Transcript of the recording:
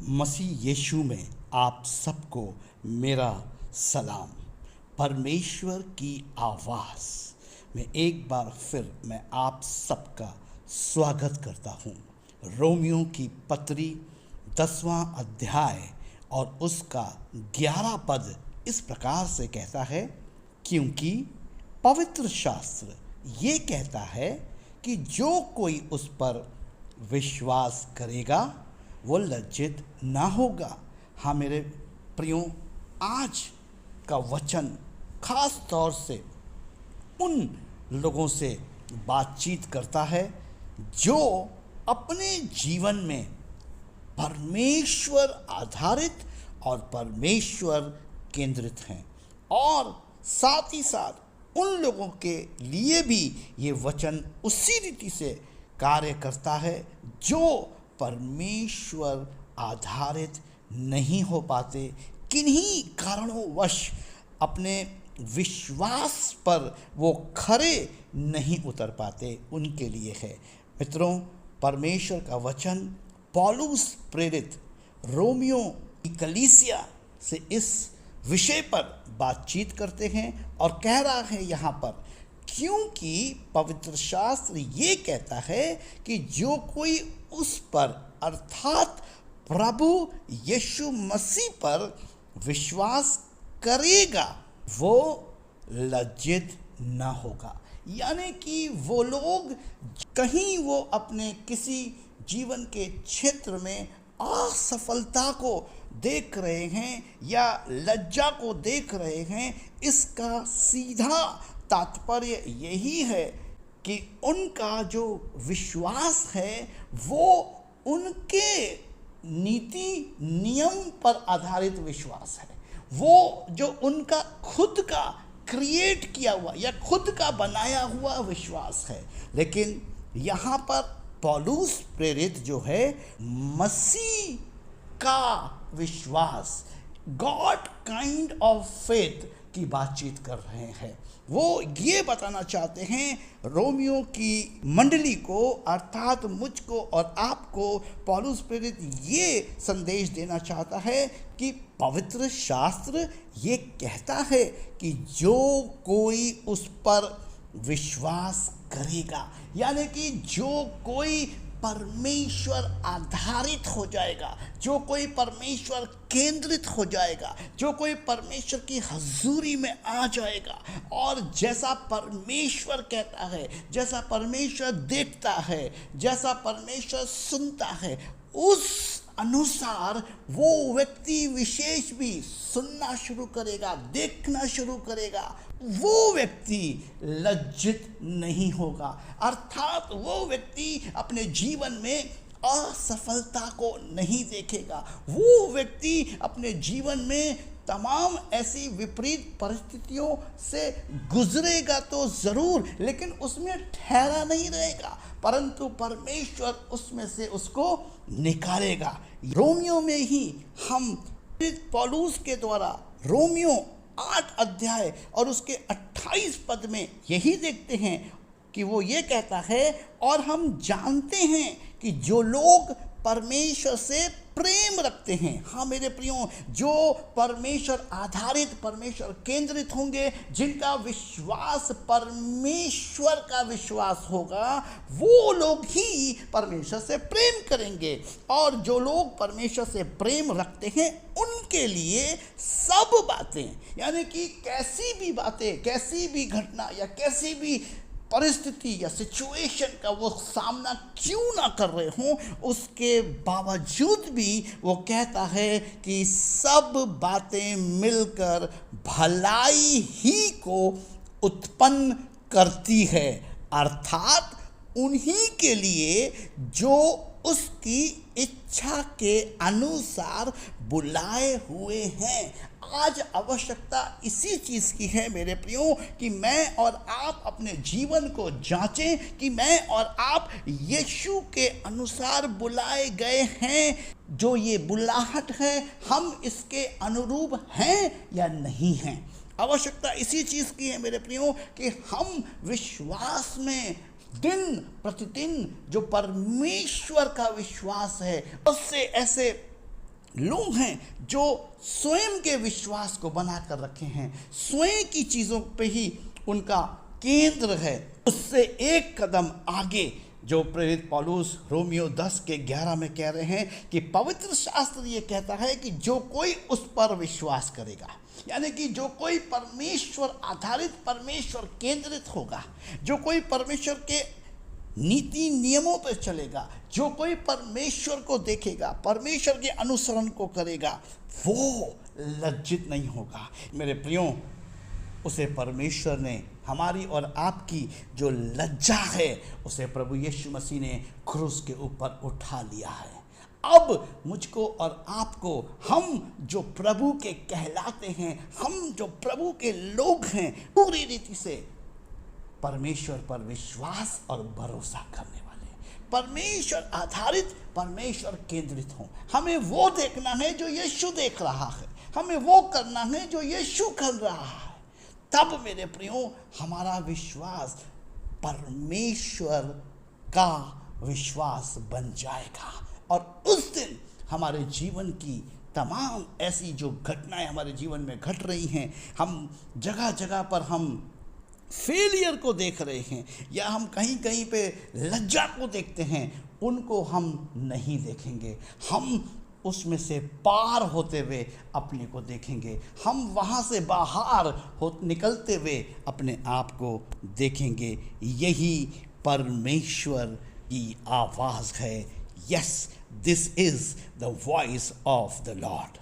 मसीह यीशु में आप सबको मेरा सलाम। परमेश्वर की आवाज़ में एक बार फिर मैं आप सबका स्वागत करता हूँ। रोमियो की पत्री 10वां अध्याय और उसका 11 पद इस प्रकार से कहता है, क्योंकि पवित्र शास्त्र ये कहता है कि जो कोई उस पर विश्वास करेगा वो लज्जित ना होगा। हाँ मेरे प्रियो, आज का वचन खास तौर से उन लोगों से बातचीत करता है जो अपने जीवन में परमेश्वर आधारित और परमेश्वर केंद्रित हैं, और साथ ही साथ उन लोगों के लिए भी ये वचन उसी रीति से कार्य करता है जो परमेश्वर आधारित नहीं हो पाते, किन्हीं कारणोंवश अपने विश्वास पर वो खरे नहीं उतर पाते, उनके लिए है। मित्रों, परमेश्वर का वचन पौलुस प्रेरित रोमियो की कलीसिया से इस विषय पर बातचीत करते हैं और कह रहा है यहाँ पर, क्योंकि पवित्र शास्त्र ये कहता है कि जो कोई उस पर अर्थात प्रभु यीशु मसीह पर विश्वास करेगा वो लज्जित ना होगा। यानी कि वो लोग कहीं वो अपने किसी जीवन के क्षेत्र में असफलता को देख रहे हैं या लज्जा को देख रहे हैं, इसका सीधा तात्पर्य यही है कि उनका जो विश्वास है वो उनके नीति नियम पर आधारित विश्वास है। वो जो उनका खुद का क्रिएट किया हुआ या खुद का बनाया हुआ विश्वास है। लेकिन यहाँ पर पौलुस प्रेरित जो है मसीह का विश्वास, गॉड काइंड ऑफ फेथ की बातचीत कर रहे हैं। वो ये बताना चाहते हैं रोमियो की मंडली को, अर्थात मुझको और आपको पौलुस प्रेरित ये संदेश देना चाहता है कि पवित्र शास्त्र ये कहता है कि जो कोई उस पर विश्वास करेगा, यानी कि जो कोई परमेश्वर आधारित हो जाएगा, जो कोई परमेश्वर केंद्रित हो जाएगा, जो कोई परमेश्वर की हजूरी में आ जाएगा और जैसा परमेश्वर कहता है, जैसा परमेश्वर देखता है, जैसा परमेश्वर सुनता है, उस अनुसार वो व्यक्ति विशेष भी सुनना शुरू करेगा, देखना शुरू करेगा, वो व्यक्ति लज्जित नहीं होगा। अर्थात वो व्यक्ति अपने जीवन में असफलता को नहीं देखेगा। वो व्यक्ति अपने जीवन में तमाम ऐसी विपरीत परिस्थितियों से गुजरेगा तो ज़रूर, लेकिन उसमें ठहरा नहीं रहेगा, परंतु परमेश्वर उसमें से उसको निकालेगा। रोमियो में ही हम पौलुस के द्वारा रोमियो 8 अध्याय और उसके 28 पद में यही देखते हैं कि वो ये कहता है, और हम जानते हैं कि जो लोग परमेश्वर से प्रेम रखते हैं, हाँ मेरे प्रियो, जो परमेश्वर आधारित, परमेश्वर केंद्रित होंगे, जिनका विश्वास परमेश्वर का विश्वास होगा, वो लोग ही परमेश्वर से प्रेम करेंगे। और जो लोग परमेश्वर से प्रेम रखते हैं उनके लिए सब बातें, यानी कि कैसी भी बातें, कैसी भी घटना या कैसी भी परिस्थिति या सिचुएशन का वो सामना क्यों ना कर रहे हों, उसके बावजूद भी वो कहता है कि सब बातें मिलकर भलाई ही को उत्पन्न करती है, अर्थात उन्हीं के लिए जो उसकी इच्छा के अनुसार बुलाए हुए हैं। आज आवश्यकता इसी चीज़ की है मेरे प्रियो कि मैं और आप अपने जीवन को जांचें कि मैं और आप यीशु के अनुसार बुलाए गए हैं। जो ये बुलाहट है, हम इसके अनुरूप हैं या नहीं हैं। आवश्यकता इसी चीज़ की है मेरे प्रियो कि हम विश्वास में दिन प्रतिदिन जो परमेश्वर का विश्वास है उससे ऐसे लोग हैं जो स्वयं के विश्वास को बना कर रखे हैं, स्वयं की चीज़ों पे ही उनका केंद्र है। उससे एक कदम आगे जो प्रेरित पौलुस रोमियो 10:11 में कह रहे हैं कि पवित्र शास्त्र ये कहता है कि जो कोई उस पर विश्वास करेगा, यानी कि जो कोई परमेश्वर आधारित, परमेश्वर केंद्रित होगा, जो कोई परमेश्वर के नीति नियमों पर चलेगा, जो कोई परमेश्वर को देखेगा, परमेश्वर के अनुसरण को करेगा, वो लज्जित नहीं होगा। मेरे प्रियो, उसे परमेश्वर ने, हमारी और आपकी जो लज्जा है, उसे प्रभु यीशु मसीह ने क्रूस के ऊपर उठा लिया है। अब मुझको और आपको, हम जो प्रभु के कहलाते हैं, हम जो प्रभु के लोग हैं, पूरी रीति से परमेश्वर पर विश्वास और भरोसा करने वाले, परमेश्वर आधारित, परमेश्वर केंद्रित हों। हमें वो देखना है जो यीशु देख रहा है, हमें वो करना है जो यीशु कर रहा है। तब मेरे प्रियो, हमारा विश्वास परमेश्वर का विश्वास बन जाएगा, और उस दिन हमारे जीवन की तमाम ऐसी जो घटनाएं हमारे जीवन में घट रही हैं, हम जगह जगह पर हम फेलियर को देख रहे हैं, या हम कहीं कहीं पे लज्जा को देखते हैं, उनको हम नहीं देखेंगे। हम उसमें से पार होते हुए अपने को देखेंगे, हम वहाँ से बाहर निकलते हुए अपने आप को देखेंगे। यही परमेश्वर की आवाज़ है। Yes, this is the voice of the Lord.